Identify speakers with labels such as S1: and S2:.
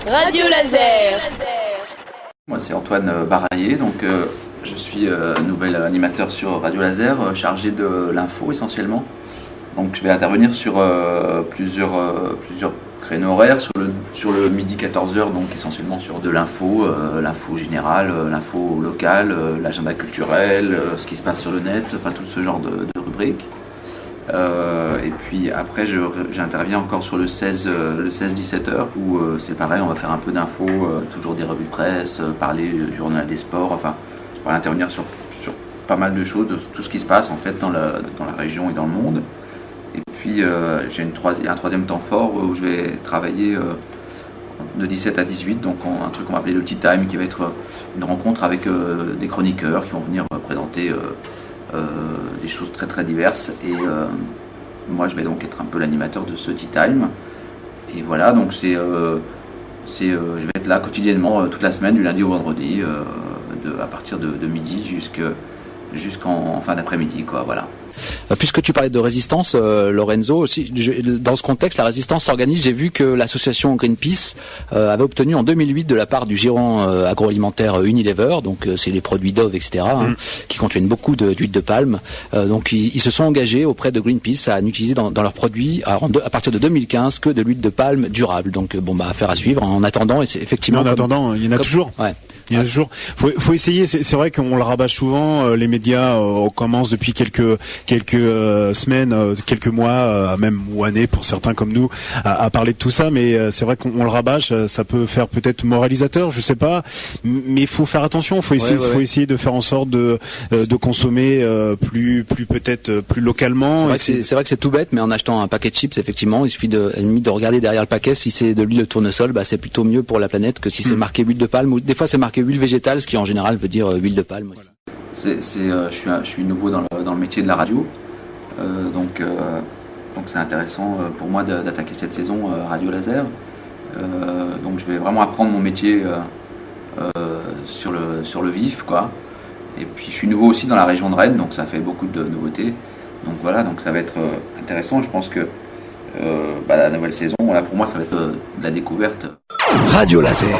S1: Radio Laser.
S2: Moi c'est Antoine Baraillé, donc je suis nouvel animateur sur Radio Laser, chargé de l'info essentiellement. Donc je vais intervenir sur plusieurs créneaux horaires, sur le midi 14h, donc essentiellement sur de l'info, l'info générale, l'info locale, l'agenda culturel, ce qui se passe sur le net, enfin tout ce genre de rubriques. Et puis après j'interviens encore sur le 16-17h où c'est pareil, on va faire un peu d'infos, toujours des revues de presse, parler du journal des sports, enfin on va intervenir sur pas mal de choses, de tout ce qui se passe en fait dans la région et dans le monde. Et puis j'ai un troisième temps fort où je vais travailler de 17 à 18, donc un truc qu'on va appeler le Tea Time, qui va être une rencontre avec des chroniqueurs qui vont venir présenter des choses très très diverses, et moi je vais donc être un peu l'animateur de ce Tea Time. Et voilà, donc je vais être là quotidiennement toute la semaine, du lundi au vendredi, à partir de midi jusqu'en fin d'après-midi, quoi, voilà.
S3: Puisque tu parlais de résistance, Lorenzo, aussi, dans ce contexte, la résistance s'organise. J'ai vu que l'association Greenpeace avait obtenu en 2008 de la part du gérant agroalimentaire Unilever, donc c'est les produits Dove, etc., qui contiennent beaucoup d'huile de palme. Donc ils se sont engagés auprès de Greenpeace à n'utiliser dans leurs produits à partir de 2015 que de l'huile de palme durable. Donc affaire à suivre. En attendant, et c'est effectivement.
S4: Mais en attendant, il y en a toujours.
S3: Ouais.
S4: Il y a toujours. Faut essayer. C'est vrai qu'on le rabâche souvent. Les médias commencent depuis quelques semaines, quelques mois, même ou années pour certains comme nous, à parler de tout ça. Mais c'est vrai qu'on le rabâche. Ça peut faire peut-être moralisateur, je sais pas. Mais il faut faire attention. Faut essayer de faire en sorte de consommer plus peut-être plus localement.
S3: C'est vrai que c'est tout bête, mais en achetant un paquet de chips, effectivement, il suffit de regarder derrière le paquet. Si c'est de l'huile de tournesol, c'est plutôt mieux pour la planète que si c'est marqué huile de palme. Ou des fois c'est marqué huile végétale, ce qui en général veut dire huile de palme.
S2: Voilà. Je suis nouveau dans le métier de la radio, donc c'est intéressant pour moi d'attaquer cette saison Radio Laser. Donc je vais vraiment apprendre mon métier sur le vif, quoi. Et puis je suis nouveau aussi dans la région de Rennes, donc ça fait beaucoup de nouveautés. Donc voilà, donc ça va être intéressant. Je pense que la nouvelle saison, là pour moi, ça va être de la découverte.
S5: Radio Laser.